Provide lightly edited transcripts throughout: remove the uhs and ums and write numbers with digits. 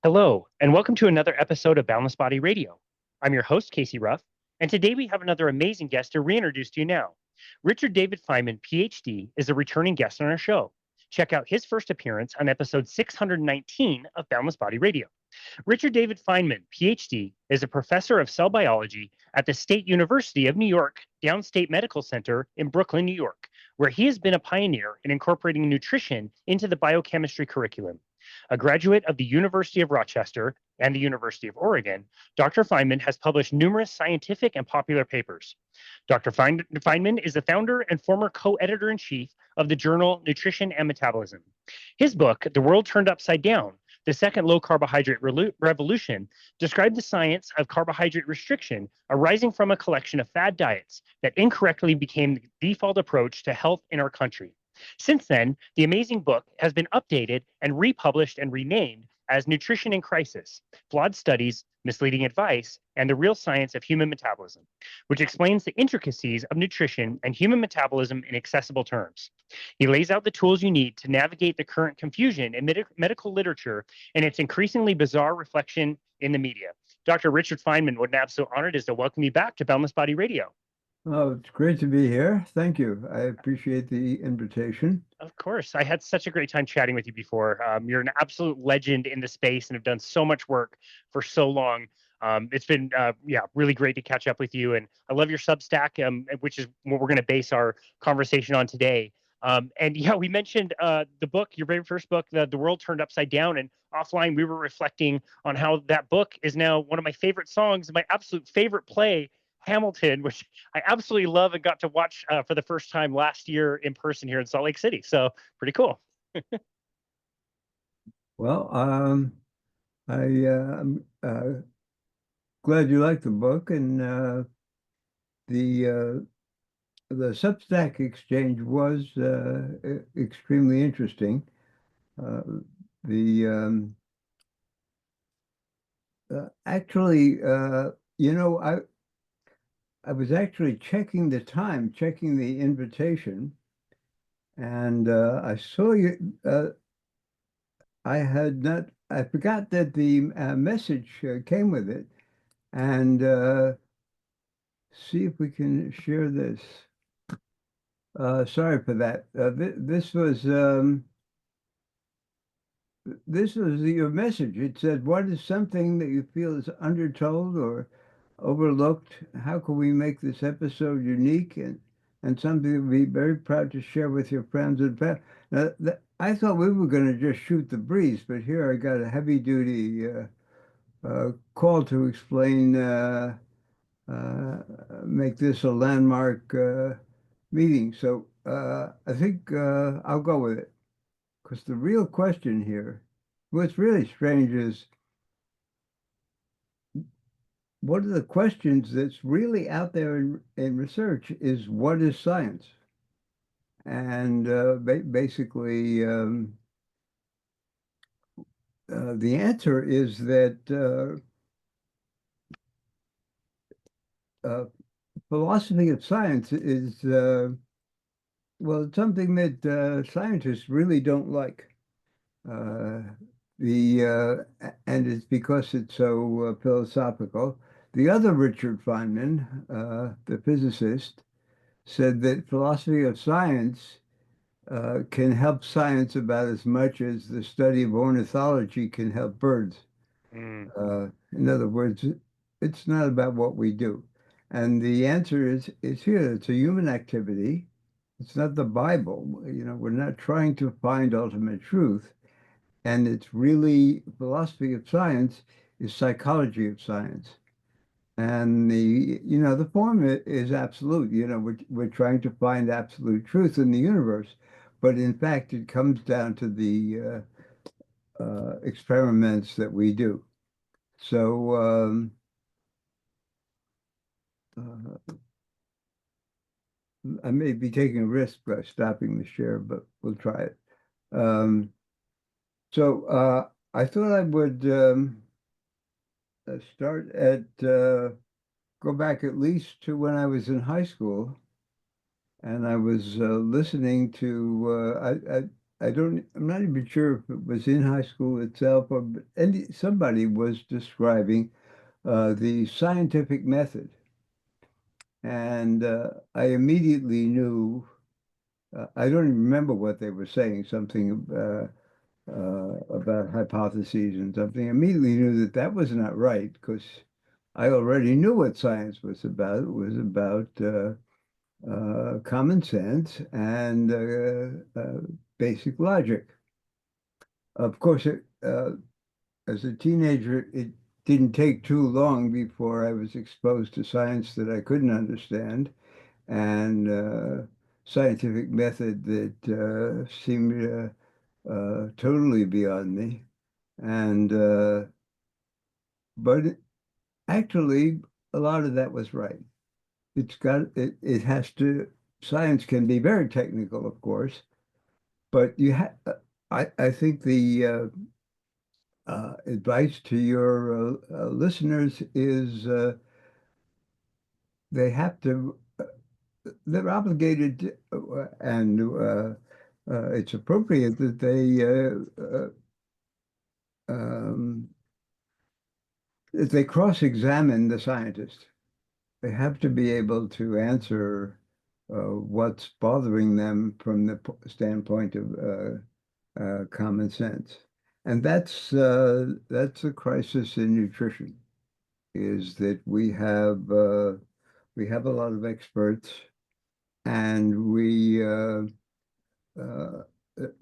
Hello, and welcome to another episode of Boundless Body Radio. I'm your host, Casey Ruff, and today we have another amazing guest to reintroduce to you now. Richard David Feinman, PhD, is a returning guest on our show. Check out his first appearance on episode 619 of Boundless Body Radio. Richard David Feinman, PhD, is a professor of cell biology at the State University of New York Downstate Medical Center in Brooklyn, New York, where he has been a pioneer in incorporating nutrition into the biochemistry curriculum. A graduate of the University of Rochester and the University of Oregon, Dr. Feinman has published numerous scientific and popular papers. Dr. Feinman is the founder and former co-editor in chief of the journal Nutrition and Metabolism. His book, The World Turned Upside Down, the second low carbohydrate revolution, described the science of carbohydrate restriction arising from a collection of fad diets that incorrectly became the default approach to health in our country. Since then, the amazing book has been updated and republished and renamed as Nutrition in Crisis, Flawed Studies, Misleading Advice, and the Real Science of Human Metabolism, which explains the intricacies of nutrition and human metabolism in accessible terms. He lays out the tools you need to navigate the current confusion in medical literature and its increasingly bizarre reflection in the media. Dr. Richard Feinman, what an absolute honor it is to welcome you back to Boundless Body Radio. Oh, it's great to be here. Thank you. I appreciate the invitation. Of course. I had such a great time chatting with you before. You're an absolute legend in the space and have done so much work for so long. It's been, really great to catch up with you. And I love your Substack, which is what we're going to base our conversation on today. We mentioned the book, your very first book, The World Turned Upside Down. And offline, we were reflecting on how that book is now one of my favorite songs, my absolute favorite play, Hamilton, which I absolutely love and got to watch for the first time last year in person here in Salt Lake City. So pretty cool. Well, I'm glad you like the book, and the Substack exchange was extremely interesting. Uh, the actually, I was actually checking the time, checking the invitation, and I saw you. I forgot that the message came with it, and see if we can share this. Sorry for that. This was your message. It said, "What is something that you feel is undertold or overlooked? How can we make this episode unique and something you'll be very proud to share with your friends and family?" Now, I thought we were going to just shoot the breeze, but here I got a heavy-duty call to explain, make this a landmark meeting. So I think I'll go with it. Because the real question here, what's really strange is, one of the questions that's really out there in research is, what is science? And basically, the answer is that philosophy of science is, well, it's something that scientists really don't like. Uh, and it's because it's so philosophical. The other Richard Feynman, the physicist, said that philosophy of science can help science about as much as the study of ornithology can help birds. Mm. In other words, it's not about what we do. And the answer is here. It's a human activity. It's not the Bible. We're not trying to find ultimate truth. And it's really, philosophy of science is psychology of science. And the form is absolute. We're trying to find absolute truth in the universe, but in fact, it comes down to the experiments that we do. So I may be taking a risk by stopping the share, but we'll try it. So I thought I would start go back at least to when I was in high school, and I was listening to, I'm not even sure if it was in high school itself or somebody was describing the scientific method. And I immediately knew, I don't even remember what they were saying, something about hypotheses and something. I immediately knew that that was not right because I already knew what science was about. It was about common sense and basic logic. Of course, as a teenager, it didn't take too long before I was exposed to science that I couldn't understand and scientific method that seemed totally beyond me. And but actually, a lot of that was right. It has to. Science can be very technical, of course, but I think the advice to your listeners is they have to, they're obligated and it's appropriate that um, they cross-examine the scientist. They have to be able to answer what's bothering them from the standpoint of common sense. And that's a crisis in nutrition, is that we have a lot of experts and we uh,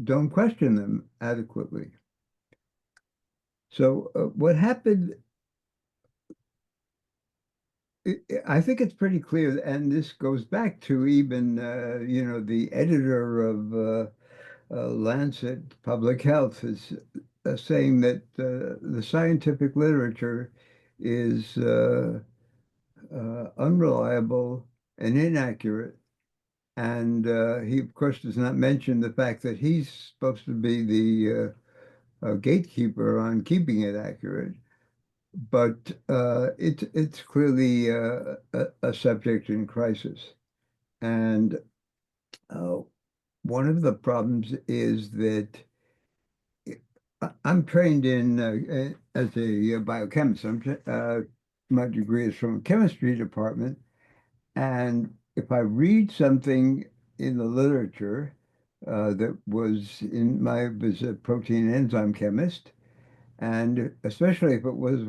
don't question them adequately. So what happened, I think it's pretty clear, and this goes back to even the editor of Lancet Public Health is saying that the scientific literature is unreliable and inaccurate. And he, of course, does not mention the fact that he's supposed to be the gatekeeper on keeping it accurate. But it's clearly a subject in crisis. And uh, one of the problems is that I'm trained in as a biochemist. My degree is from a chemistry department, and if I read something in the literature that was a protein enzyme chemist, and especially if it was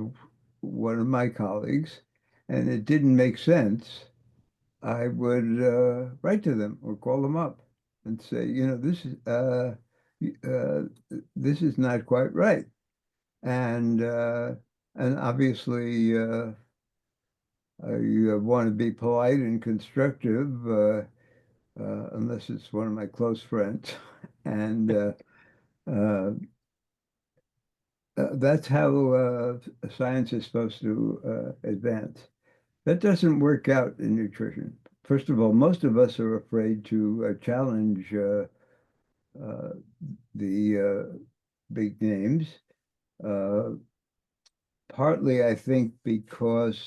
one of my colleagues, and it didn't make sense, I would write to them or call them up and say, uh, this is not quite right. And obviously, I want to be polite and constructive, unless it's one of my close friends. And that's how science is supposed to advance. That doesn't work out in nutrition. First of all, most of us are afraid to challenge uh, the big names. Uh, Partly, I think, because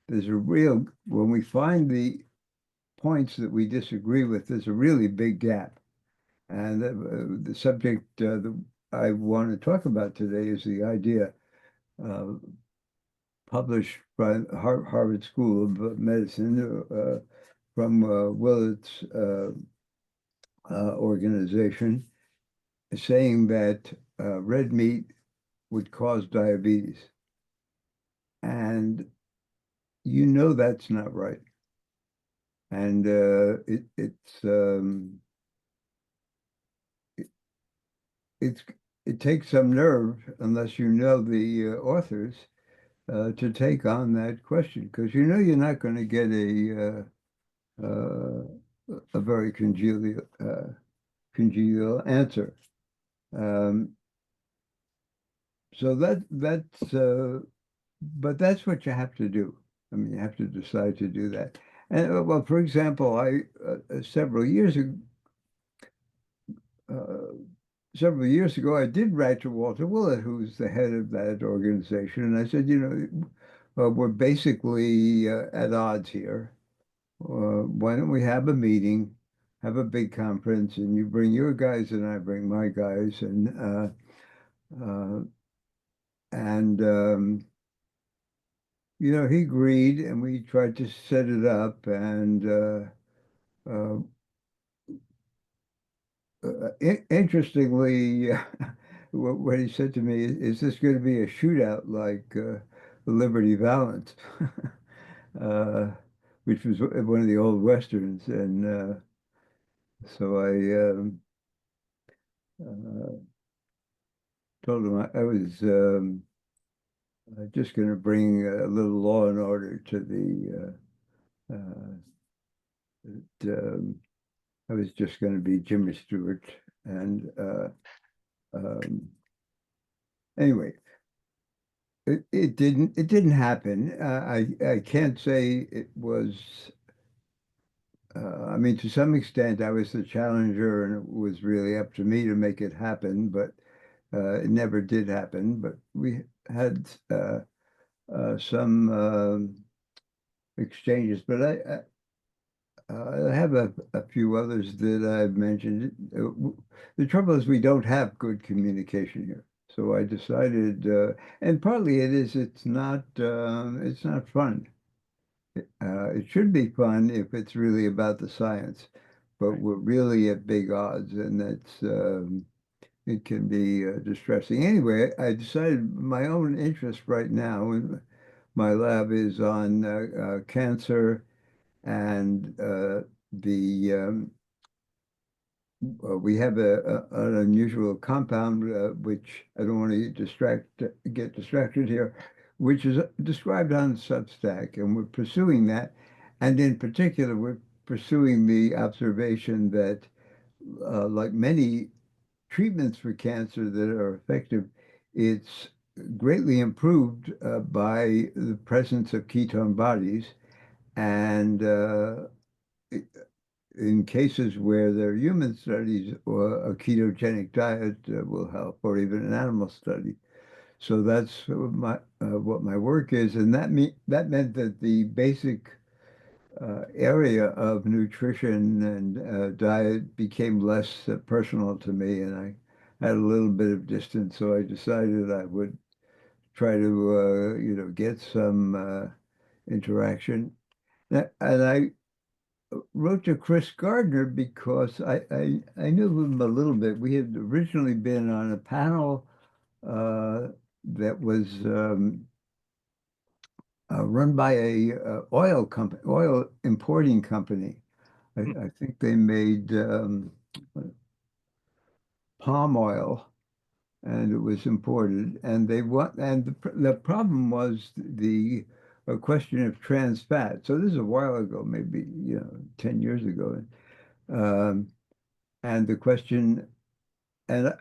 when we find the points that we disagree with, there's a really big gap. And the subject that I want to talk about today is the idea uh, published by Harvard School of Medicine from Willard's organization, saying that red meat would cause diabetes. And that's not right. And it's it takes some nerve, unless you know the authors, to take on that question because you're not going to get a very congenial answer. Um, so but that's what you have to do. I mean, you have to decide to do that. And well, for example, I uh, several years ago, I did write to Walter Willett, who's the head of that organization, and I said, we're basically at odds here. Why don't we have a meeting have a big conference, and you bring your guys, and I bring my guys, uh, and he agreed, and we tried to set it up, and uh, interestingly, what he said to me is this going to be a shootout like the Liberty Valance, uh, which was one of the old westerns, and so I told him I was just going to bring a little law and order to that, I was just going to be Jimmy Stewart, and um, anyway. It didn't happen. I can't say it was. I mean, to some extent, I was the challenger, and it was really up to me to make it happen. But it never did happen. But we had some exchanges. But I have a few others that I've mentioned. The trouble is we don't have good communication here. So I decided, and partly it's not fun. It should be fun if it's really about the science, but Right. we're really at big odds, and it can be distressing. Anyway, I decided my own interest right now in my lab is on cancer and the we have an unusual compound which I don't want to get distracted here, which is described on Substack, and we're pursuing that. And in particular, we're pursuing the observation that, like many treatments for cancer that are effective, it's greatly improved by the presence of ketone bodies, and in cases where there are human studies, or a ketogenic diet will help, or even an animal study. So that's what my work is, and that meant that the basic area of nutrition and diet became less personal to me, and I had a little bit of distance. So I decided I would try to get some interaction. And I wrote to Chris Gardner because I knew him a little bit. We had originally been on a panel that was run by a oil importing company. Hmm. I think they made palm oil, and it was imported. And the problem was the question of trans fat. So this is a while ago, maybe 10 years ago. Um, and the question, and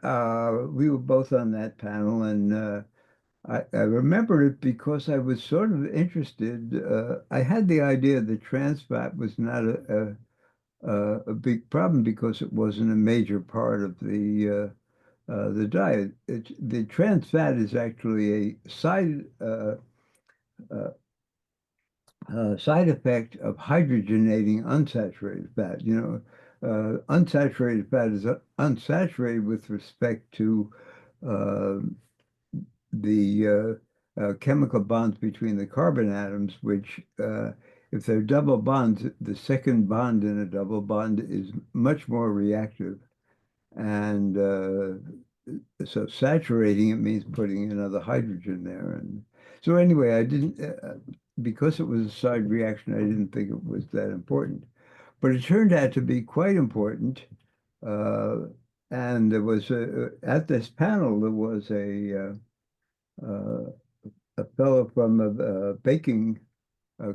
we were both on that panel, and I remember it because I was sort of interested. I had the idea that trans fat was not a big problem because it wasn't a major part of the diet. The trans fat is actually a uh, side effect of hydrogenating unsaturated fat. Unsaturated fat is unsaturated with respect to uh, the chemical bonds between the carbon atoms, which, if they're double bonds, the second bond in a double bond is much more reactive. And so saturating it means putting another hydrogen there. And so anyway, I didn't, because it was a side reaction, I didn't think it was that important. But it turned out to be quite important. Uh, and there was at this panel, there was a fellow from a baking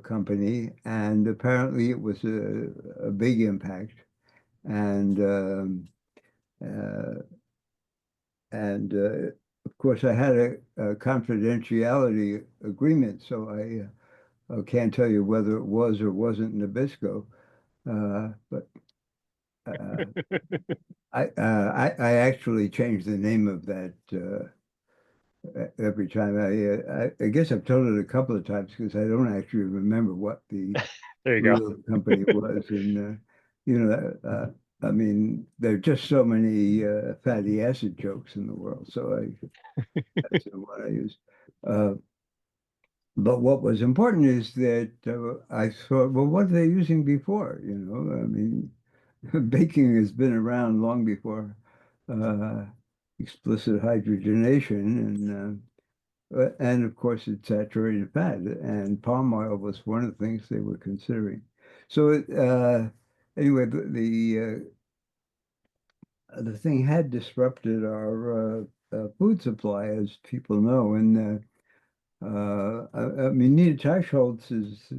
company, and apparently it was a big impact. And uh, and of course, I had a confidentiality agreement, so I can't tell you whether it was or wasn't Nabisco. But I actually changed the name of that every time. I guess I've told it a couple of times because I don't actually remember what the There you go. real company was. And I mean, there are just so many fatty acid jokes in the world, so that's the one I use. Uh, but what was important is that I thought, well, what are they using before? I mean, baking has been around long before uh, explicit hydrogenation, and of course, it's saturated fat, and palm oil was one of the things they were considering. So anyway, the thing had disrupted our food supply, as people know, and I mean, Nina Teicholz has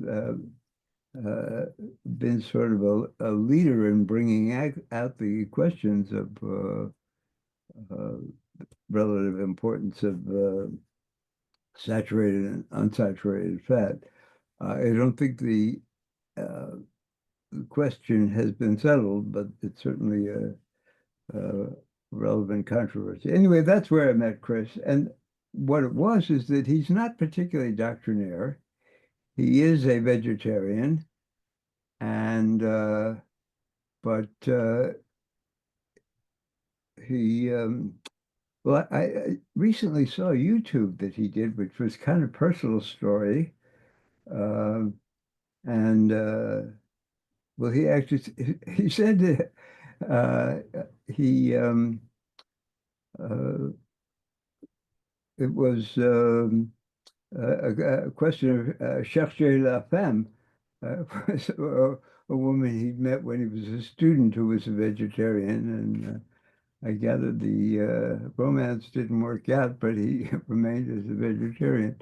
been sort of a leader in bringing out the questions of uh, relative importance of saturated and unsaturated fat. I don't think uh, the question has been settled, but it's certainly a relevant controversy. Anyway, that's where I met Chris. And what it was is that he's not particularly doctrinaire. He is a vegetarian, and but he well, I recently saw YouTube that he did, which was kind of personal story, uh, and well, he actually he said that he uh, it was a question of chercher la femme, was a woman he'd met when he was a student who was a vegetarian, and I gathered the romance didn't work out, but he remained as a vegetarian.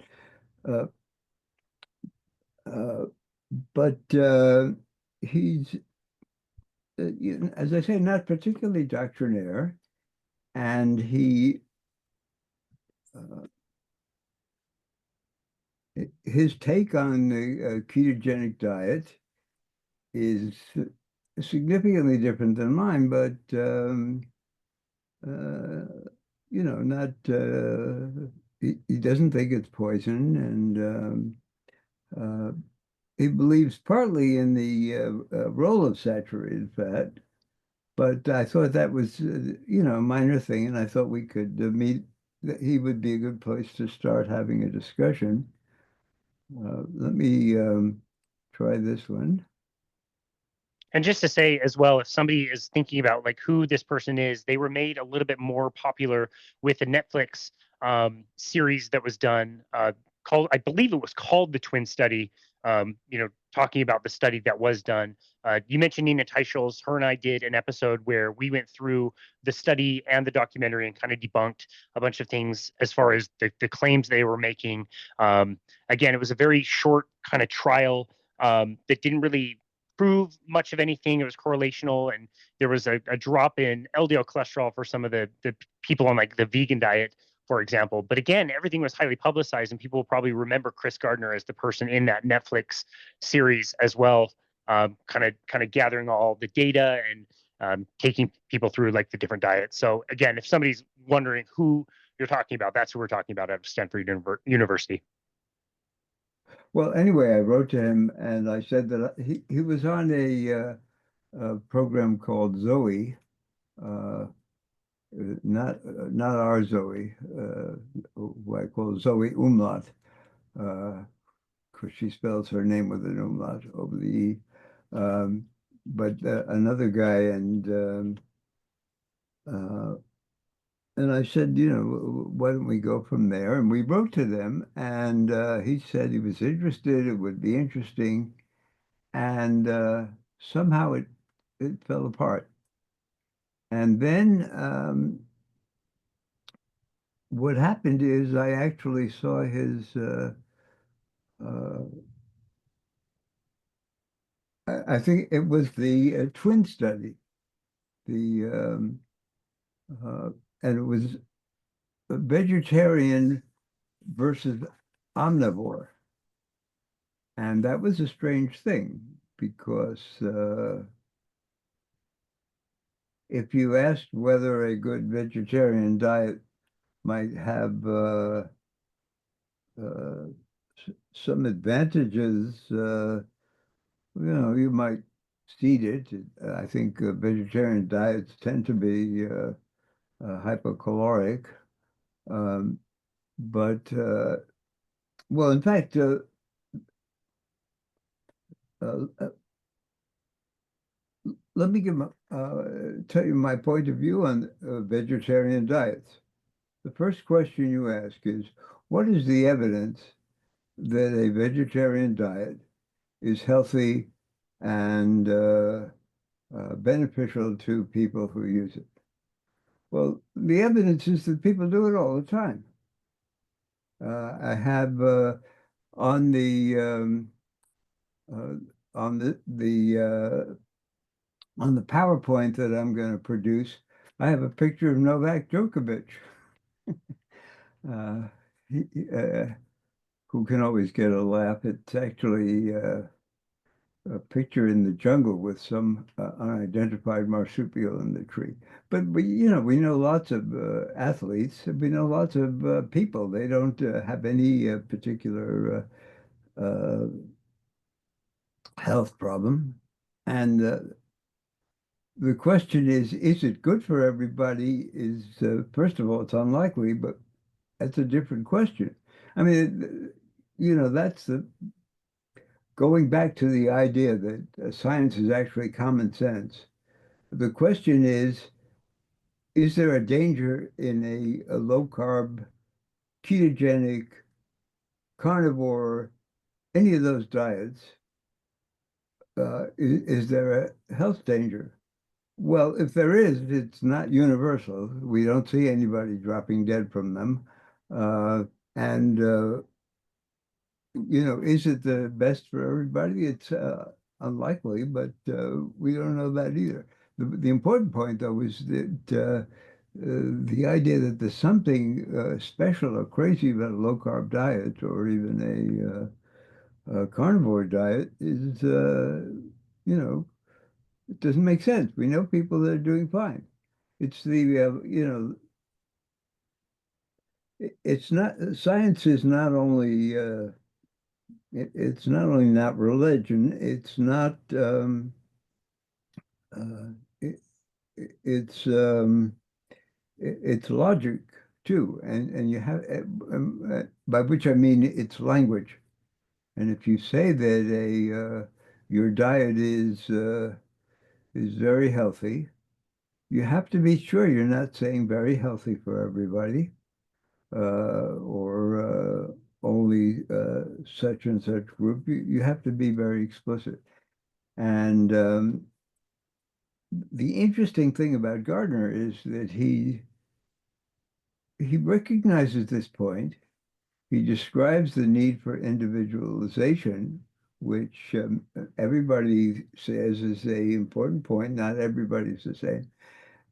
Uh, uh, but he's, as I say, not particularly doctrinaire, and uh, his take on the ketogenic diet is significantly different than mine, but uh, not he doesn't think it's poison, and uh, he believes partly in the role of saturated fat. But I thought that was, a minor thing, and I thought we could meet. That he would be a good place to start having a discussion. Let me try this one. And just to say as well, if somebody is thinking about like who this person is, they were made a little bit more popular with a Netflix series that was done called, I believe it was called The Twin Study. Talking about the study that was done. You mentioned Nina Teicholz. Her and I did an episode where we went through the study and the documentary and kind of debunked a bunch of things as far as the claims they were making. Again, it was a very short kind of trial that didn't really prove much of anything. It was correlational, and there was a drop in LDL cholesterol for some of the people on like the vegan diet, for example. But again, everything was highly publicized, and people will probably remember Chris Gardner as the person in that Netflix series as well, kind of gathering all the data and taking people through like the different diets. So again, if somebody's wondering who you're talking about, that's who we're talking about at Stanford University. Well, anyway, I wrote to him and I said that he was on a program called Zoe, uh, not our Zoe, who I call Zoe Umlaut, because she spells her name with an umlaut over the E. Um, but another guy, uh, and I said, why don't we go from there? And we wrote to them, and he said he was interested. It would be interesting, and somehow it fell apart. And then what happened is I actually saw his. Uh, I think it was the twin study, the uh, and it was vegetarian versus omnivore. And that was a strange thing because if you asked whether a good vegetarian diet might have some advantages, you might seeded. I think vegetarian diets tend to be hypocaloric. Um, but, well, in fact, uh, let me tell you my point of view on vegetarian diets. The first question you ask is, what is the evidence that a vegetarian diet is healthy and beneficial to people who use it? Well, the evidence is that people do it all the time. I have on the uh, on the PowerPoint that I'm going to produce, I have a picture of Novak Djokovic, uh, he, uh, who can always get a laugh. It's actually a picture in the jungle with some unidentified marsupial in the tree. But we know lots of athletes. We know lots of people. They don't have any particular health problem. And the question is it good for everybody? Is first of all, it's unlikely, but that's a different question. I mean, that's the going back to the idea that science is actually common sense. The question is there a danger in a low carb, ketogenic, carnivore, any of those diets? Is there a health danger? Well, if there is, it's not universal. We don't see anybody dropping dead from them. And is it the best for everybody? It's unlikely, but we don't know that either. The important point, though, is that the idea that there's something special or crazy about a low-carb diet or even a carnivore diet is, it doesn't make sense. We know people that are doing fine. It's it's not, science is not only it's not only not religion, it's not uh, it, it's it's logic too, and you have by which I mean it's language. And if you say that a your diet is very healthy, you have to be sure you're not saying very healthy for everybody, or only such and such group. You have to be very explicit. And the interesting thing about Gardner is that he recognizes this point. He describes the need for individualization, which everybody says is a important point. Not everybody's the same.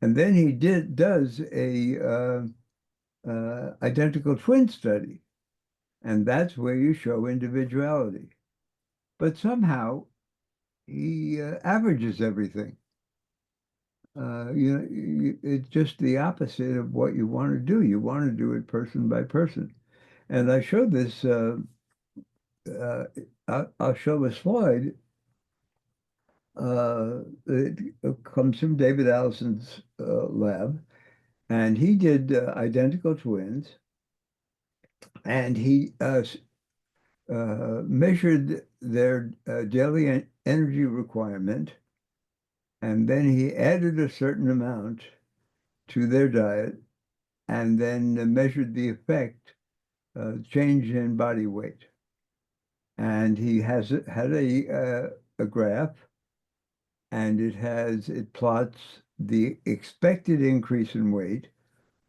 And then he does a identical twin study, and that's where you show individuality. But somehow he averages everything. It's just the opposite of what you want to do. You want to do it person by person. And I showed this, uh, I'll show a slide. It comes from David Allison's lab, and he did identical twins, and he measured their daily energy requirement, and then he added a certain amount to their diet, and then measured the effect, change in body weight. And he had a graph, and it plots the expected increase in weight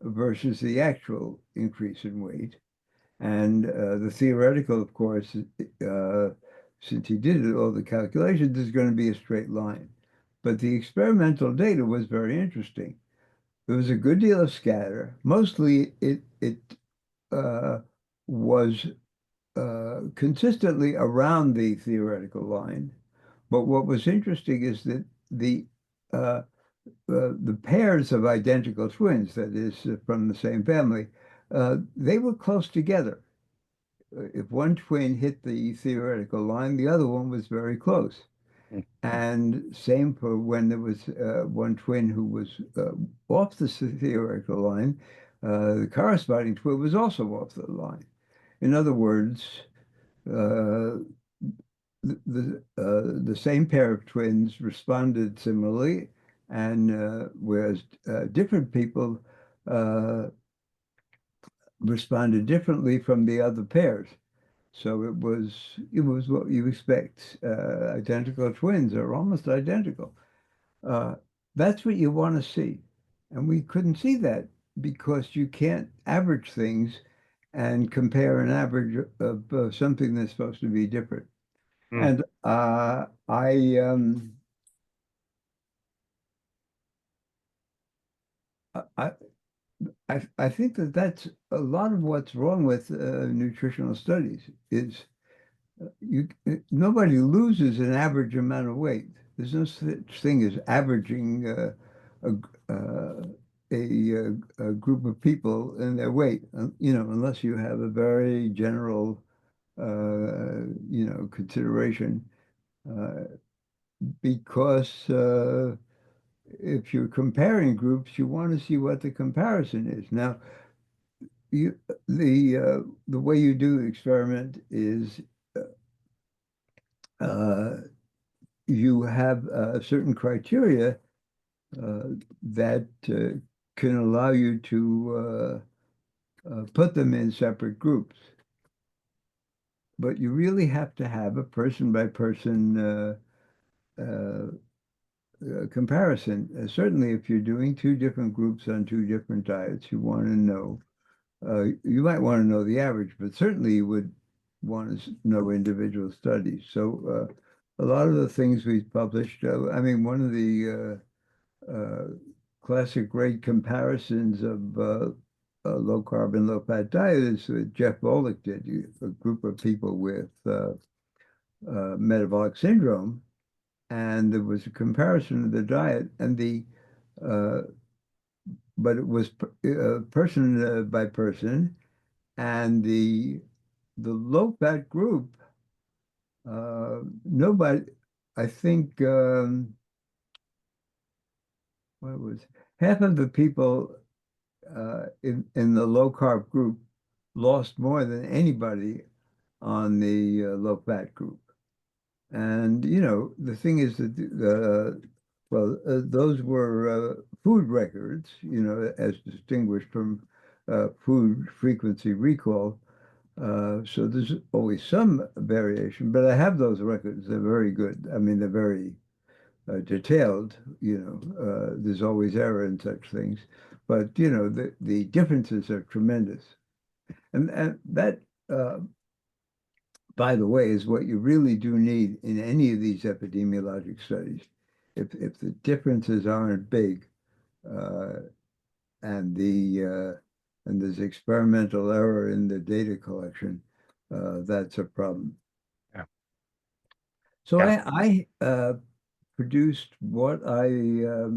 versus the actual increase in weight. And the theoretical, of course, since he did all the calculations, is going to be a straight line. But the experimental data was very interesting. There was a good deal of scatter. Mostly it was consistently around the theoretical line. But what was interesting is that uh, the pairs of identical twins, that is, from the same family, they were close together. If one twin hit the theoretical line, the other one was very close. Mm. And same for when there was one twin who was off the theoretical line, the corresponding twin was also off the line. In other words, uh, the same pair of twins responded similarly, and whereas different people uh, responded differently from the other pairs. So it was what you expect. Identical twins are almost identical. Uh, that's what you want to see, and we couldn't see that because you can't average things and compare an average of something that's supposed to be different. Mm. And I I think that that's a lot of what's wrong with nutritional studies is you nobody loses an average amount of weight. There's no such thing as averaging a, uh, a group of people in their weight, unless you have a very general, consideration, uh, because if you're comparing groups, you want to see what the comparison is. Now, you the way you do experiment is uh, you have certain criteria uh, that can allow you to put them in separate groups. But you really have to have a person by person comparison. Certainly, if you're doing two different groups on two different diets, you want to know. You might want to know the average, but certainly you would want to know individual studies. So a lot of the things we've published, I mean, one of the classic great comparisons of low carb and low fat diet is what Jeff Volek did. A group of people with metabolic syndrome, and there was a comparison of the diet, and uh, but it was person by person, and the low fat group, nobody, I think, what was half of the people in the low carb group lost more than anybody on the low fat group. And the thing is that those were food records, as distinguished from food frequency recall. So there's always some variation, but I have those records. They're very good. I mean, they're very detailed. There's always error in such things, but the differences are tremendous. And that, uh, by the way, is what you really do need in any of these epidemiologic studies. If the differences aren't big, uh, and there's experimental error in the data collection, that's a problem. Yeah. So Yeah. I produced what I uh,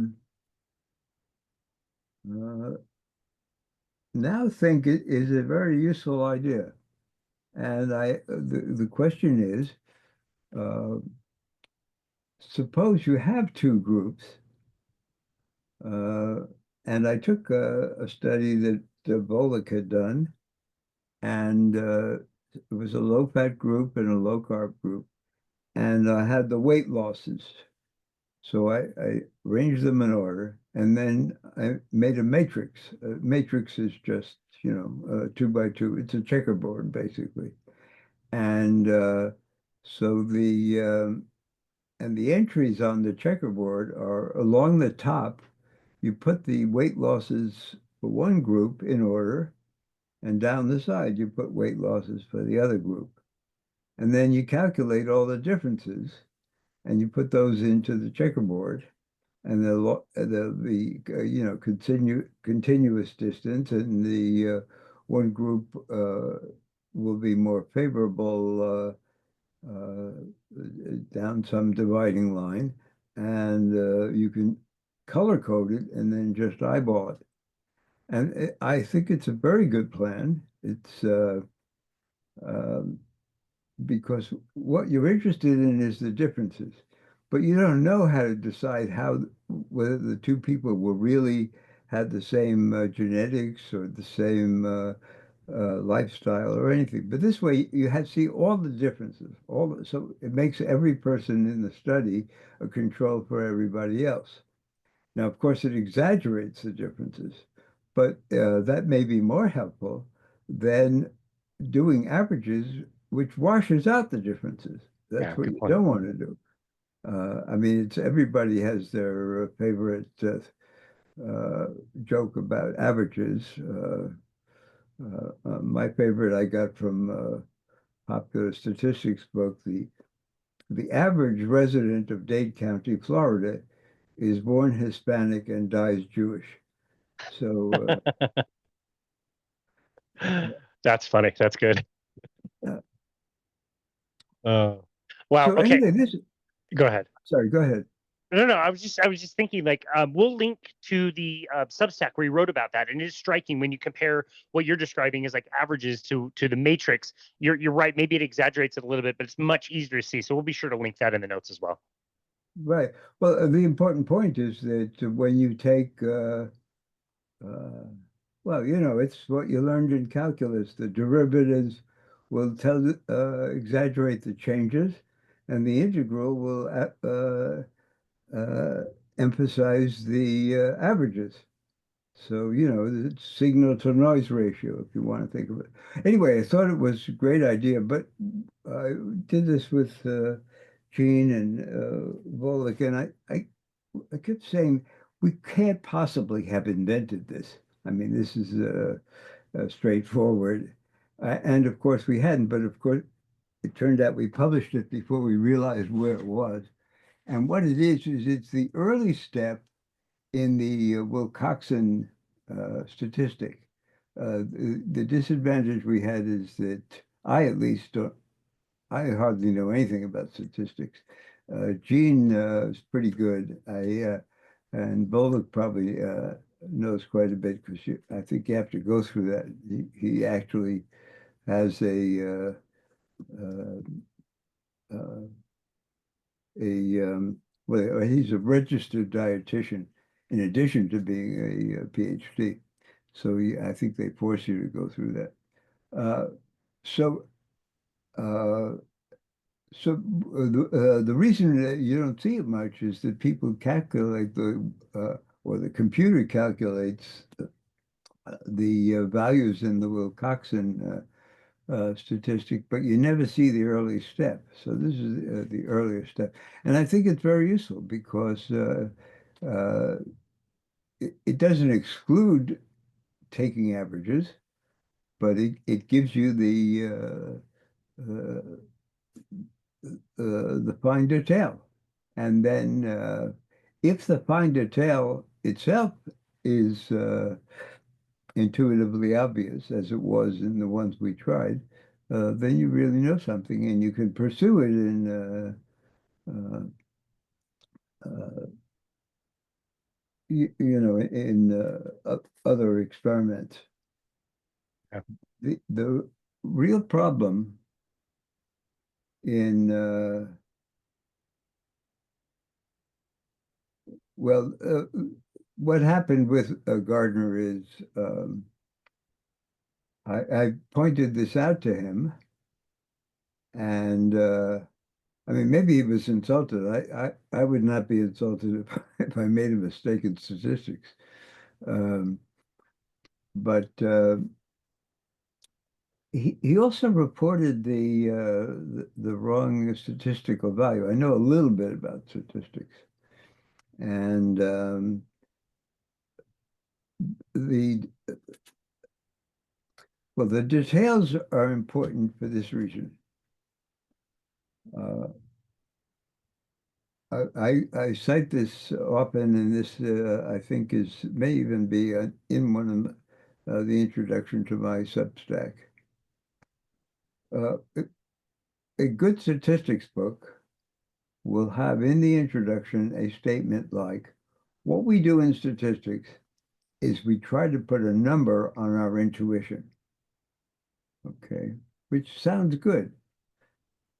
now think it is a very useful idea. And the question is, uh, suppose you have two groups, uh, and I took a study that Volek had done, and it was a low-fat group and a low-carb group, and I had the weight losses. So I arranged them in order, and then I made a matrix. A matrix is just, two by two. It's a checkerboard, basically. And so the entries on the checkerboard are along the top. You put the weight losses for one group in order, and down the side you put weight losses for the other group. And then you calculate all the differences, and you put those into the checkerboard, and continuous distance, and the one group will be more favorable down some dividing line, and you can color code it and then just eyeball it. And I think it's a very good plan. It's um, because what you're interested in is the differences. but you don't know how to decide whether the two people were really had the same genetics or the same lifestyle or anything. But this way, you have see all the differences. So it makes every person in the study a control for everybody else. Now, of course, it exaggerates the differences, but that may be more helpful than doing averages, which washes out the differences. Yeah, That's what good you point. don't want to do. I mean, it's everybody has their favorite joke about averages. My favorite I got from a popular statistics book. The average resident of Dade County, Florida, is born Hispanic and dies Jewish. So, That's funny. That's good. uh, Uh, wow. so Okay. anyway, this. Go ahead. Sorry, go ahead. No, no. I was just thinking like we'll link to the Substack where you wrote about that, and it is striking when you compare what you're describing as like averages to the matrix. You're right. Maybe it exaggerates it a little bit, but it's much easier to see. So we'll be sure to link that in the notes as well. Right. Well, the important point is that when you take uh, well, it's what you learned in calculus. The derivatives will exaggerate the changes, and the integral will emphasize the averages. So, the signal to noise ratio, if you want to think of it. Anyway, I thought it was a great idea, but I did this with Gene and Volek, and I kept saying, we can't possibly have invented this. I mean, this is straightforward. And of course, we hadn't, but of course, it turned out we published it before we realized where it was. And what it is it's the early step in the Wilcoxon statistic. The disadvantage we had is that I at least don't, I hardly know anything about statistics. Gene is pretty good. And Bolduc probably knows quite a bit because I think you have to go through that. He actually has uh, uh, well, he's a registered dietitian in addition to being a PhD. So I think they force you to go through that. Uh, so uh, the reason that you don't see it much is that people calculate or the computer calculates the values in the Wilcoxon statistic, but you never see the early step. So this is the earlier step. And I think it's very useful because uh, it doesn't exclude taking averages, but it gives you the fine detail. And then if the fine detail itself is intuitively obvious, as it was in the ones we tried, then you really know something and you can pursue it uh, in other experiments. Yeah. The real problem in well, what happened with Gardner is I pointed this out to him, and I mean maybe he was insulted. I would not be insulted if I made a mistake in statistics, um, but he also reported the wrong statistical value. I know a little bit about statistics, and the well, the details are important for this reason. Uh, I cite this often, and this I think may even be in one of the introduction to my Substack. Uh, a good statistics book will have in the introduction a statement like, "What we do in statistics is we try to put a number on our intuition." Okay, which sounds good.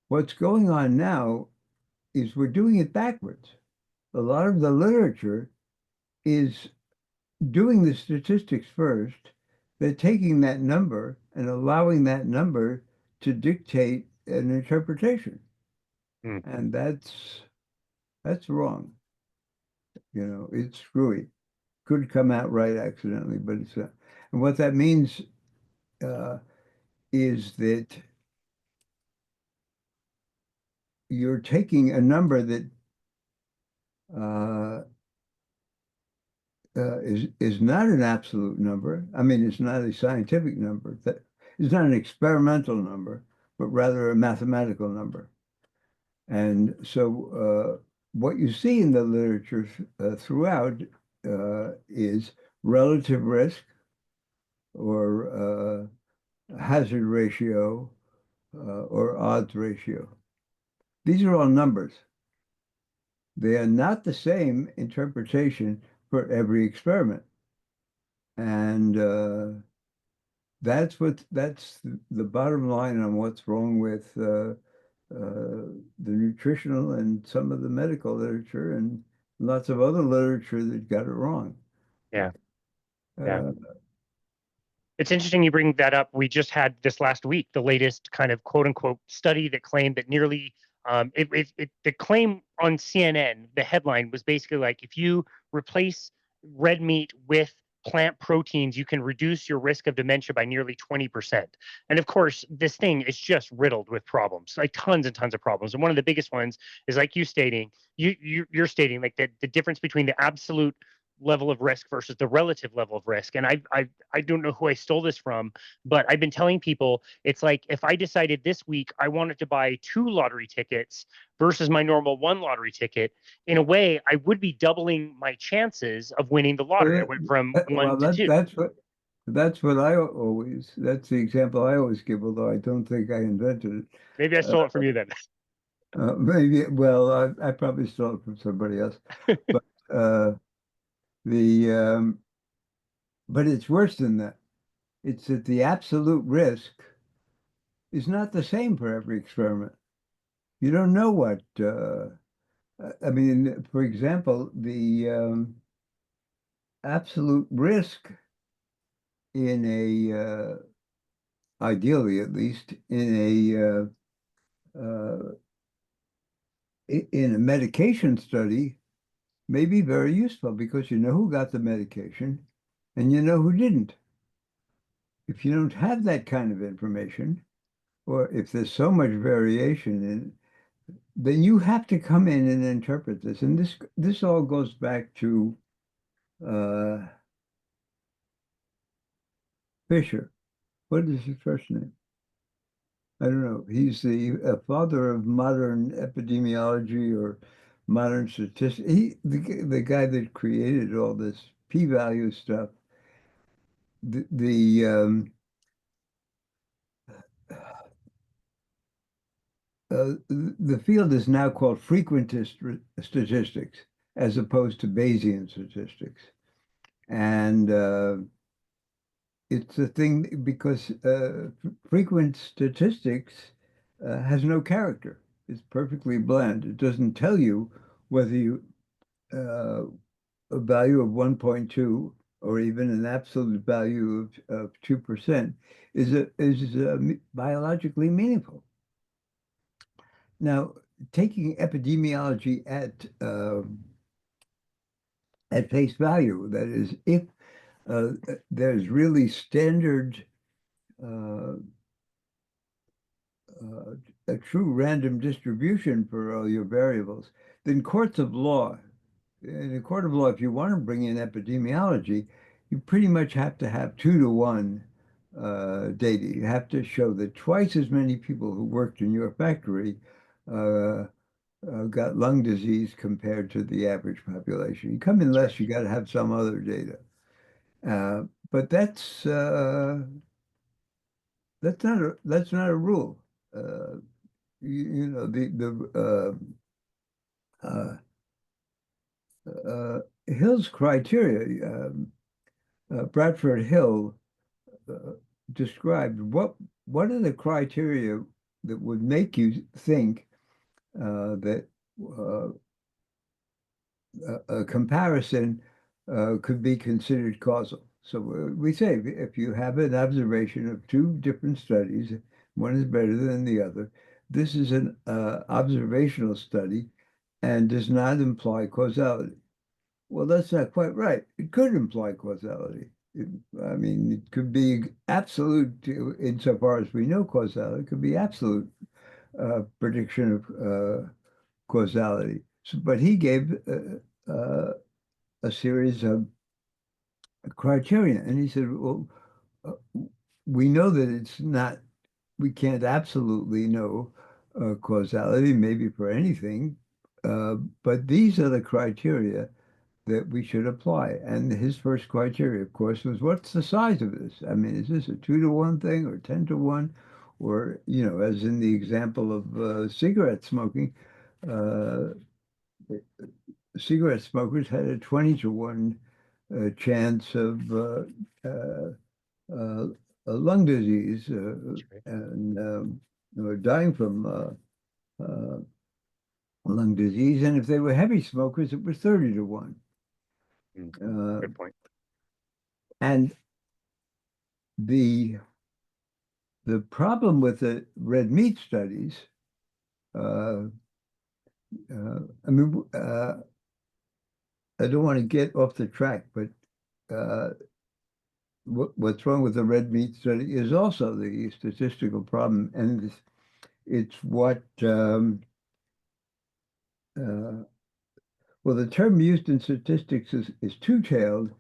What's going on now is we're doing it backwards. A lot of the literature is doing the statistics first. They're taking that number and allowing that number to dictate an interpretation. Mm. And that's wrong. It's screwy. Could come out right accidentally, but it's not. And what that means is that you're taking a number that uh, is not an absolute number. I mean, it's not a scientific number. That it's not an experimental number, but rather a mathematical number. And so, what you see in the literature throughout is relative risk or hazard ratio or odds ratio. These are all numbers. They are not the same interpretation for every experiment. And that's the bottom line on what's wrong with the nutritional and some of the medical literature and lots of other literature that got it wrong. Yeah. Yeah. Uh, It's interesting you bring that up. We just had this last week, the latest kind of quote unquote study that claimed that nearly the claim on CNN, the headline was basically like, if you replace red meat with plant proteins, you can reduce your risk of dementia by nearly 20%. And of course, this thing is just riddled with problems, like tons and tons of problems. And one of the biggest ones is like you're stating like the difference between the absolute level of risk versus the relative level of risk. And I don't know who I stole this from, but I've been telling people it's like if I decided this week I wanted to buy 2 lottery tickets versus my normal 1 lottery ticket, in a way I would be doubling my chances of winning the lottery. I went from well, 1 to 2. that's the example I always give, although I don't think I invented it. Maybe I stole it from you then. Maybe, well, I probably stole it from somebody else, but uh, the but it's worse than that. It's that the absolute risk is not the same for every experiment. You don't know what. I mean, for example, the absolute risk in ideally at least, uh, in a medication study may be very useful because you know who got the medication and you know who didn't. If you don't have that kind of information, or if there's so much variation in, then you have to come in and interpret this. And this all goes back to uh, Fisher. What is his first name? I don't know. He's the father of modern epidemiology or modern statistics. The guy that created all this p-value stuff. The field is now called frequentist statistics as opposed to Bayesian statistics. And it's a thing because frequent statistics has no character. It's perfectly bland. It doesn't tell you whether a value of 1.2 or even an absolute value of 2% is biologically meaningful. Now, taking epidemiology at face value, that is, if there's really standard, a true random distribution for all your variables, then courts of law, in a court of law, if you want to bring in epidemiology, you pretty much have to have 2-to-1 data. You have to show that twice as many people who worked in your factory got lung disease compared to the average population. You come in less, you got to have some other data. But that's not a rule. You know Hill's criteria. Bradford Hill described what are the criteria that would make you think that uh, a comparison could be considered causal. So we say if you have an observation of two different studies, one is better than the other, this is an observational study and does not imply causality. Well, that's not quite right. It could imply causality. I mean, it could be absolute insofar as we know causality. It could be absolute prediction of causality. So, but he gave a series of criteria, and he said, "Well, uh, we know that it's not. We can't absolutely know causality, maybe for anything, but these are the criteria that we should apply." And his first criteria, of course, was what's the size of this? I mean, is this a 2-to-1 thing or 10-to-1? Or, as in the example of cigarette smoking, uh, cigarette smokers had a 20-to-1 chance of uh, uh, lung disease Right. and dying from uh, lung disease. And if they were heavy smokers, it was 30-to-1. Good point. And the problem with the red meat studies, uh, I mean, I don't want to get off the track, but what's wrong with the red meat study is also the statistical problem, and it's what well, the term used in statistics is two-tailed,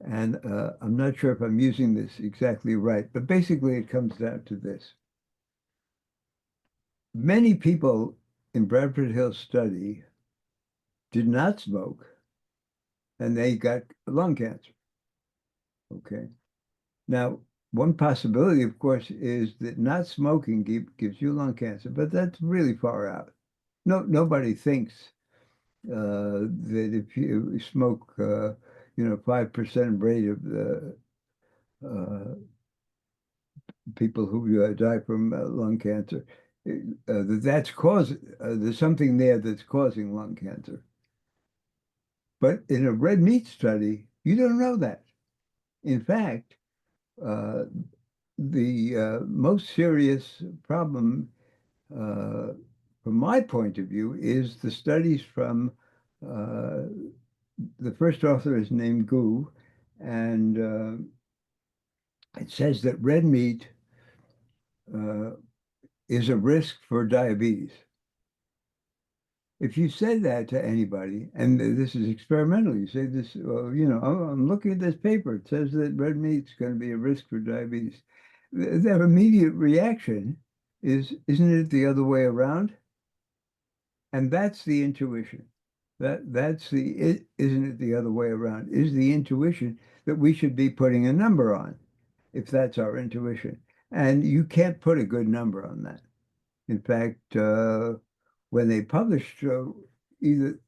and I'm not sure if I'm using this exactly right, but basically it comes down to this. Many people in Bradford Hill's study did not smoke, and they got lung cancer. Okay. Now, one possibility, of course, is that not smoking gives you lung cancer, but that's really far out. Nobody thinks that if you smoke, 5% rate of the people who die from lung cancer, that's there's something there that's causing lung cancer. But in a red meat study, you don't know that. In fact, uh, the most serious problem, uh, from my point of view, is the studies from the first author is named Gu, and it says that red meat uh, is a risk for diabetes. If you say that to anybody, and this is experimental, you say this, well, I'm looking at this paper. It says that red meat's going to be a risk for diabetes. Their immediate reaction is, isn't it the other way around? And that's the intuition. Isn't it the other way around? Is the intuition that we should be putting a number on, if that's our intuition. And you can't put a good number on that. In fact, when they published either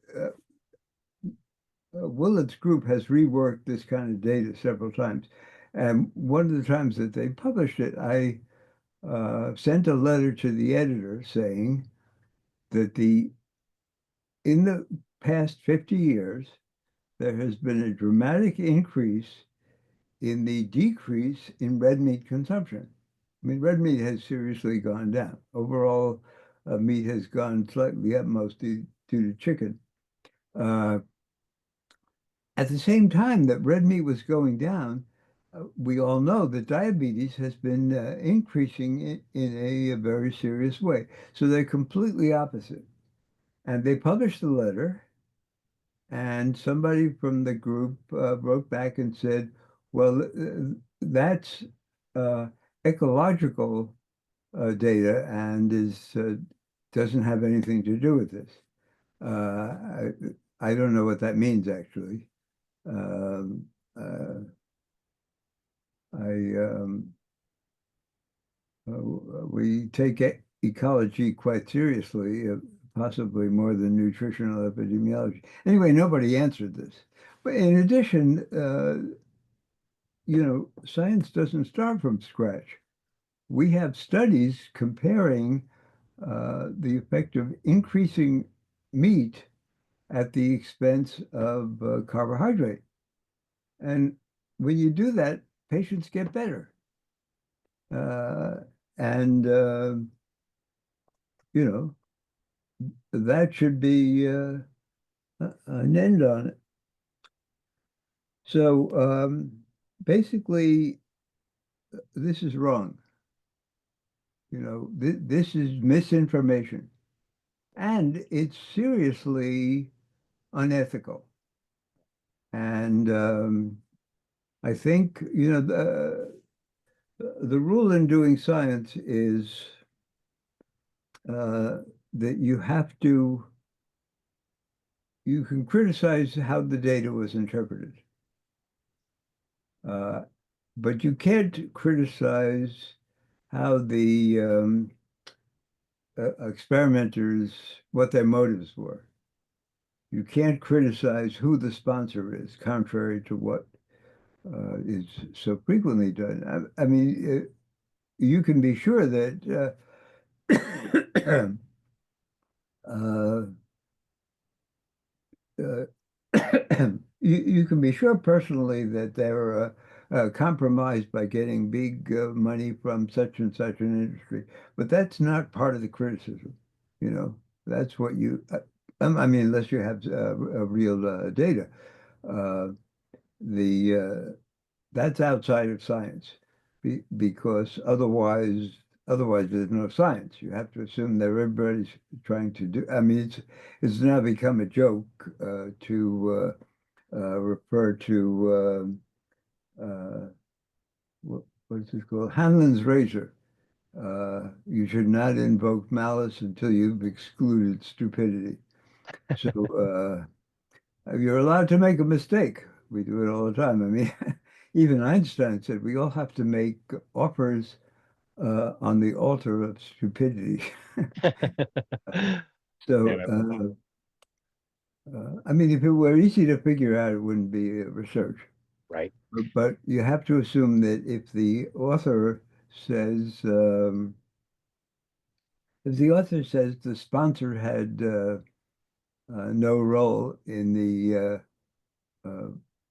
Willard's group has reworked this kind of data several times. And one of the times that they published it, I sent a letter to the editor saying that in the past 50 years, there has been a dramatic increase in the decrease in red meat consumption. I mean, red meat has seriously gone down. Overall, meat has gone slightly up, mostly due to chicken. At the same time that red meat was going down, we all know that diabetes has been increasing in a very serious way. So they're completely opposite. And they published a letter, and somebody from the group wrote back and said, well, that's uh, ecological data and doesn't have anything to do with this. I don't know what that means, actually. Um, uh, I we take ecology quite seriously, possibly more than nutritional epidemiology. Anyway, nobody answered this. But in addition, science doesn't start from scratch. We have studies comparing the effect of increasing meat at the expense of carbohydrate. And when you do that, patients get better. Uh, and, you know, that should be an end on it. So basically, this is wrong. This is misinformation, and it's seriously unethical. And I think, the rule in doing science is that you can criticize how the data was interpreted, uh, but you can't criticize how the experimenters, what their motives were. You can't criticize who the sponsor is, contrary to what is so frequently done. I mean, you can be sure that uh, uh, you can be sure personally that they were compromised by getting big money from such and such an industry, but that's not part of the criticism. You know, that's what I mean, unless you have real data, uh, the that's outside of science, because otherwise there's no science. You have to assume that everybody's trying to do. I mean, it's now become a joke to refer to what is it called? Hanlon's razor. You should not invoke malice until you've excluded stupidity. So you're allowed to make a mistake. We do it all the time. I mean, even Einstein said we all have to make offers on the altar of stupidity. Yeah, So, I mean, if it were easy to figure out, it wouldn't be research. right. But you have to assume that if the author says the sponsor had no role in the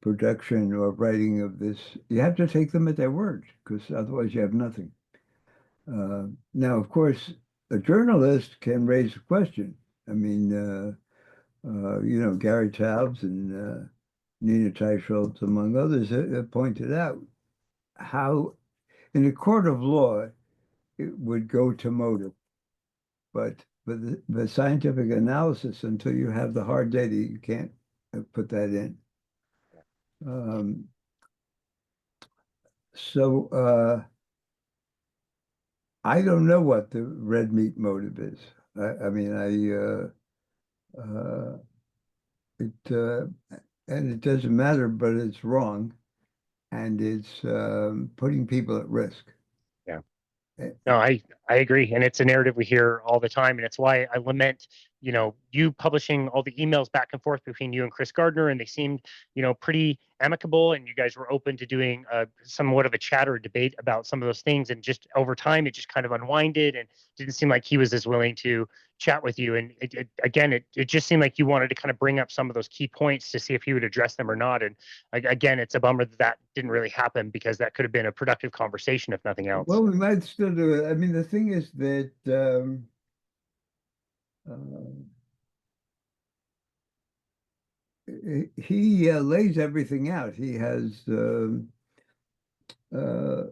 production or writing of this, you have to take them at their word, because otherwise you have nothing. Now, of course, a journalist can raise a question. I mean, Gary Taubes and Nina Teicholz, among others, have pointed out how, in a court of law, it would go to motive, but the scientific analysis, until you have the hard data, you can't put that in. Um, so I don't know what the red meat motive is. I mean, uh, it and it doesn't matter, but it's wrong, and it's putting people at risk. Yeah. Eh, No, I agree, and it's a narrative we hear all the time, and it's why I lament, you publishing all the emails back and forth between you and Chris Gardner, and they seemed, pretty amicable, and you guys were open to doing somewhat of a chat or a debate about some of those things, and just over time, it just kind of unwinded, and didn't seem like he was as willing to chat with you, and it just seemed like you wanted to kind of bring up some of those key points to see if he would address them or not, and again, it's a bummer that didn't really happen, because that could have been a productive conversation if nothing else. well, we might still do it. I mean, the thing is that uh, he lays everything out. Uh, uh,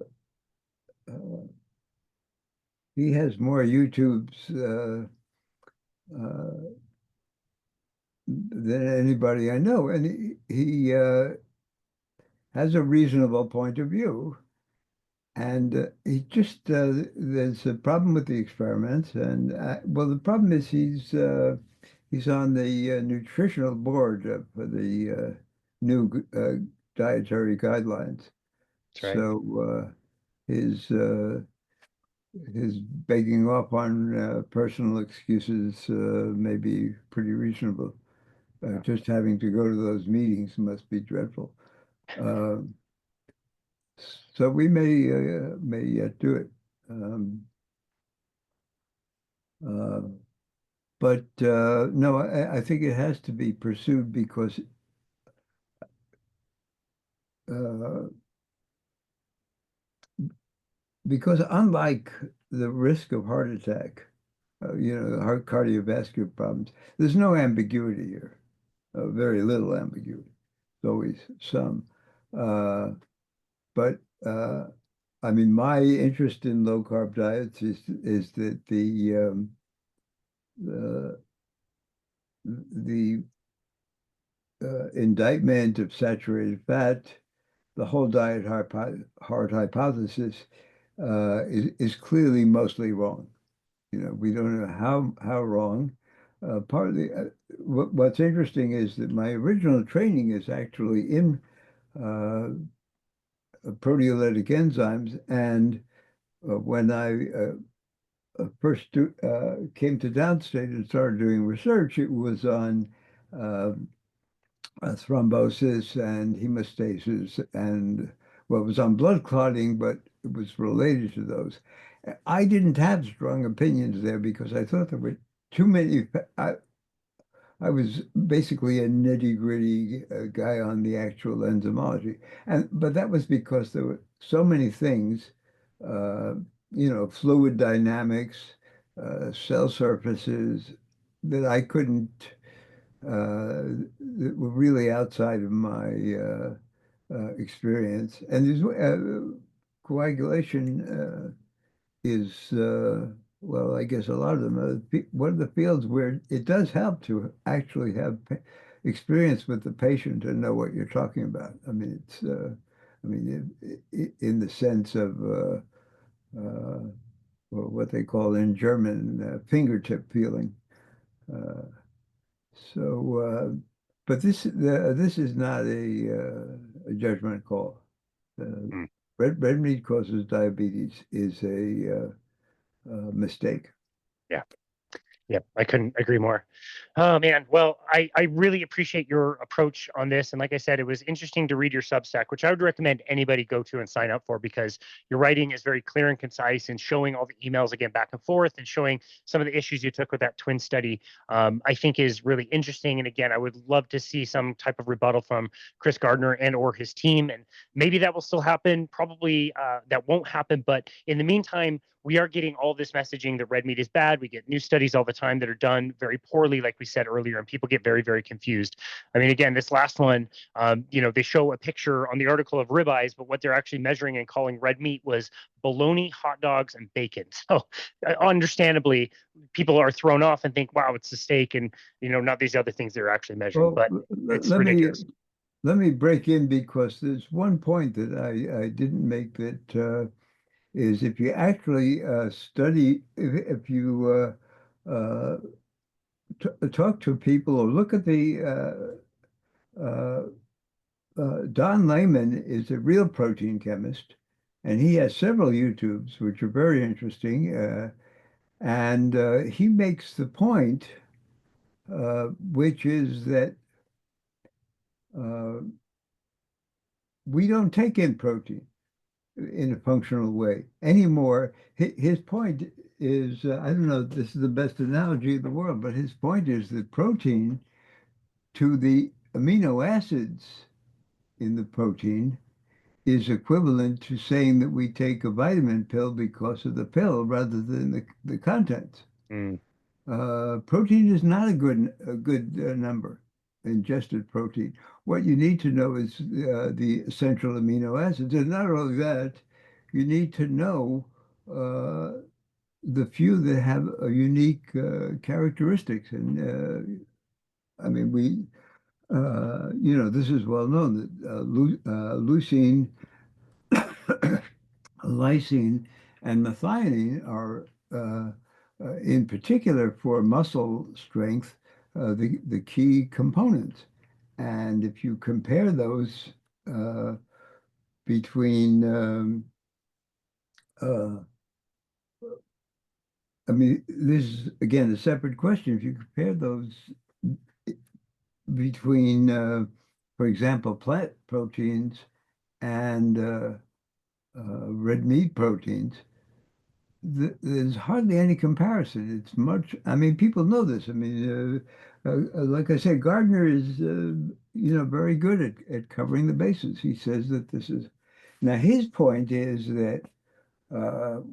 he has more YouTubes uh, than anybody I know, and he has a reasonable point of view. And there's a problem with the experiments, and well, the problem is he's on the nutritional board for the new dietary guidelines. That's right. So his his begging off on personal excuses may be pretty reasonable. Yeah. Just having to go to those meetings must be dreadful. Uh, so we may yet do it. Um, uh, But no, I think it has to be pursued uh, because unlike the risk of heart attack, heart cardiovascular problems, there's no ambiguity here, very little ambiguity. There's always some. Uh, but I mean, my interest in low carb diets is that the the indictment of saturated fat, the whole diet heart hypothesis is clearly mostly wrong. We don't know how wrong. Partly, what's interesting is that my original training is actually in uh, proteolytic enzymes, and when I first came to Downstate and started doing research, it was on uh, thrombosis and hemostasis, and well, it was on blood clotting, but it was related to those. I didn't have strong opinions there because I thought there were too many. I was basically a nitty-gritty guy on the actual enzymology, but that was because there were so many things, uh, fluid dynamics, cell surfaces that I couldn't that were really outside of my experience. And there's coagulation is, well, I guess a lot of them are one of the fields where it does help to actually have experience with the patient and know what you're talking about. I mean, in the sense of well, what they call in German fingertip feeling. Uh, but this is not a judgment call. Uh, Mm. red meat causes diabetes is a mistake. Yeah. Yep, I couldn't agree more. Oh man, well, I really appreciate your approach on this. And like I said, it was interesting to read your Substack, which I would recommend anybody go to and sign up for because your writing is very clear and concise and showing all the emails again back and forth and showing some of the issues you took with that twin study. I think is really interesting. And again, I would love to see some type of rebuttal from Chris Gardner and or his team. And maybe that will still happen. Probably that won't happen. But in the meantime, we are getting all this messaging that red meat is bad. We get new studies all the time that are done very poorly, like we said earlier, and people get very, very confused. I mean, again, this last one, they show a picture on the article of ribeyes, but what they're actually measuring and calling red meat was bologna, hot dogs, and bacon. So, understandably, people are thrown off and think, "Wow, it's a steak," and not these other things they're actually measuring. Well, But it's let me ridiculous. let me break in because there's one point that I didn't make that is if you actually study, if you talk to people or look at the Don Layman is a real protein chemist, and he has several YouTubes which are very interesting. And he makes the point, which is that uh, we don't take in protein in a functional way anymore. His point is, I don't know if this is the best analogy in the world, but his point is that protein to the amino acids in the protein is equivalent to saying that we take a vitamin pill because of the pill rather than the contents. Mm. Protein is not a good number, ingested protein. What you need to know is the essential amino acids, and not only that, you need to know the few that have a unique characteristics. And I mean, this is well known that leucine, lysine, and methionine are, in particular for muscle strength, the key components. And if you compare those uh, between, uh, I mean, this is again a separate question. If you compare those between, for example, plant proteins and red meat proteins, there's hardly any comparison. It's much, I mean, people know this. I mean, like I said, Gardner is, very good at covering the bases. He says that this is, now his point is that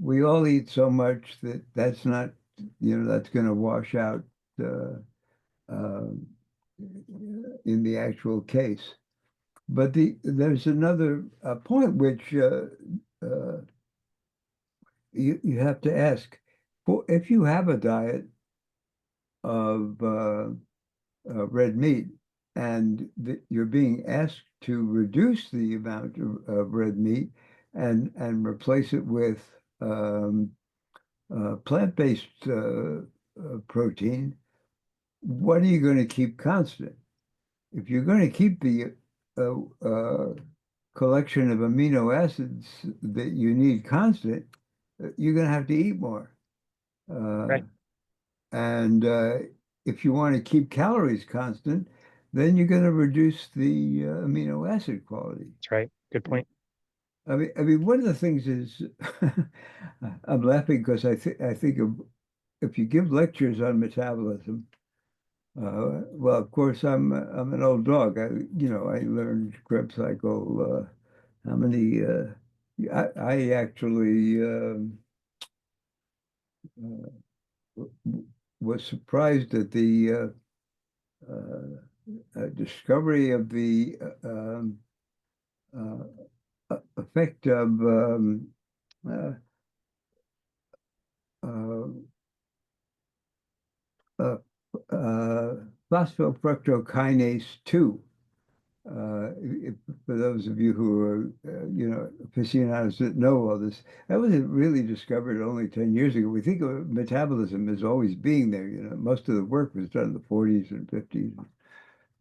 we all eat so much that that's not, that's going to wash out uh, uh, in the actual case. But there's another point which uh, you have to ask. If you have a diet of red meat and you're being asked to reduce the amount of red meat and replace it with um, plant-based protein, what are you going to keep constant? If you're going to keep the uh, uh, collection of amino acids that you need constant, you're going to have to eat more. Uh, Right. and if you want to keep calories constant, then you're going to reduce the amino acid quality. That's right. Good point. I mean, one of the things is I'm laughing because I think if you give lectures on metabolism, well, of course, I'm an old dog. I learned Krebs cycle. How many? I actually was surprised at the discovery of the effect of uh, uh, uh, phosphofructokinase 2. For those of you who are, aficionados that know all this, that wasn't really discovered only 10 years ago. We think of metabolism as always being there. Most of the work was done in the 40s and 50s and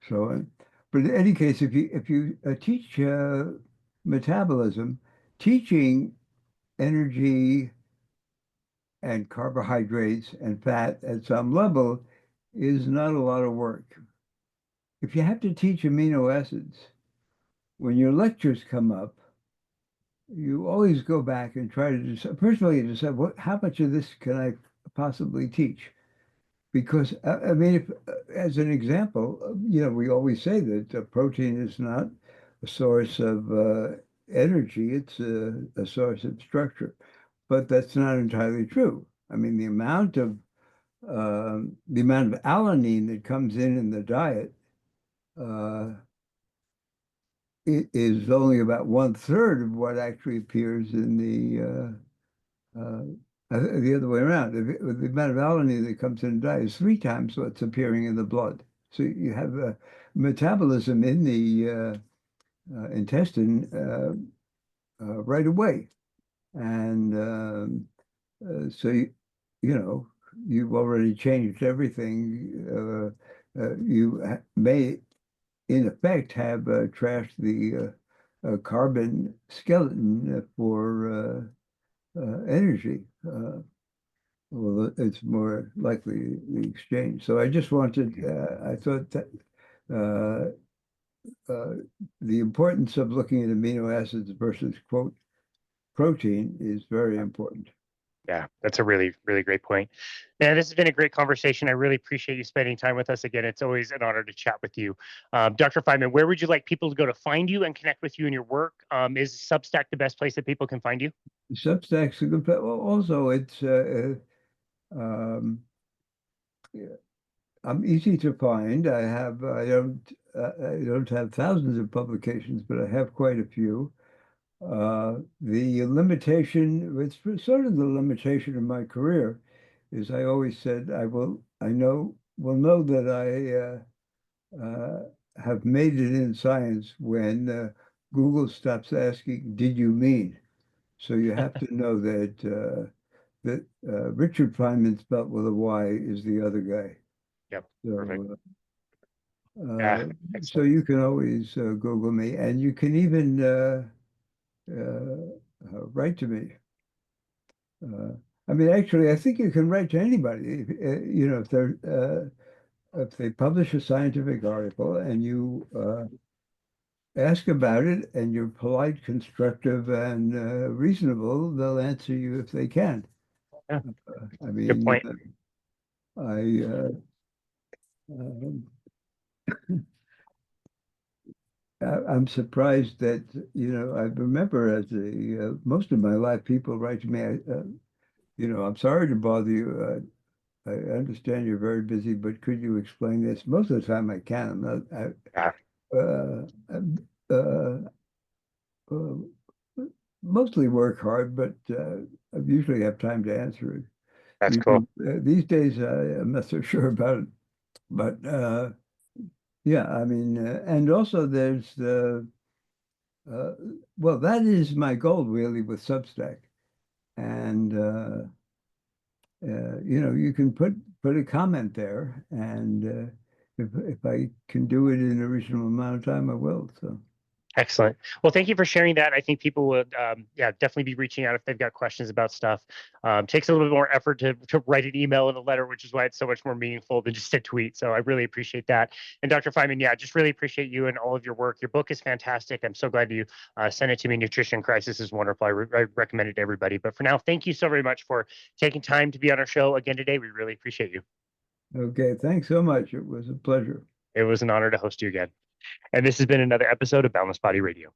so on. But in any case, if you teach metabolism, teaching energy and carbohydrates and fat at some level is not a lot of work. If you have to teach amino acids, when your lectures come up, you always go back and try to decide, first of all, you decide how much of this can I possibly teach? Because, I mean, as an example, we always say that protein is not a source of energy, it's a source of structure. But that's not entirely true. I mean, the amount of alanine that comes in the diet uh, is only about 1/3 of what actually appears in the other way around. The amount of alanine that comes in the diet is 3 times what's appearing in the blood. So you have metabolism in the intestine right away. And so, you've already changed everything. You may, in effect, have trashed the carbon skeleton for energy. Well, it's more likely the exchange. So I just wanted, I thought that uh, the importance of looking at amino acids versus, quote, protein is very important. Yeah, that's a really, really great point. Man, this has been a great conversation. I really appreciate you spending time with us again. It's always an honor to chat with you. Dr. Feynman, where would you like people to go to find you and connect with you and your work? Is Substack the best place that people can find you? Substack's a good, well, also it's um, yeah, I'm easy to find. I don't have thousands of publications, but I have quite a few. The limitation, it's sort of the limitation of my career, is I always said will know that I have made it in science when Google stops asking, "Did you mean?" So you have to know that Richard Feynman spelled with a Y is the other guy. Yep. Perfect. So Yeah. uh, so Excellent. you can always Google me, and you can even write to me. Uh, I mean, actually, I think you can write to anybody. If they publish a scientific article and you ask about it, and you're polite, constructive, and reasonable, they'll answer you if they can. Yeah. I Good mean, point. um, I'm surprised that, I remember as most of my life, people write to me, I'm sorry to bother you. I understand you're very busy, but could you explain this? Most of the time I can. I'm not, Yeah, I, uh, uh, mostly work hard, but I usually have time to answer it. that's cool. Usually, these days, I'm not so sure about it, but yeah, I mean, and also there's the uh, well, that is my goal really with Substack, and you can put a comment there, and if I can do it in a reasonable amount of time, I will. So. Excellent. Well, thank you for sharing that. I think people would, yeah, definitely be reaching out if they've got questions about stuff. Takes a little bit more effort to write an email and a letter, which is why it's so much more meaningful than just a tweet. So I really appreciate that. And Dr. Feynman, yeah, just really appreciate you and all of your work. Your book is fantastic. I'm so glad you sent it to me. Nutrition Crisis is wonderful. I recommend it to everybody. But for now, thank you so very much for taking time to be on our show again today. We really appreciate you. Okay, thanks so much. It was a pleasure. It was an honor to host you again. And this has been another episode of Boundless Body Radio.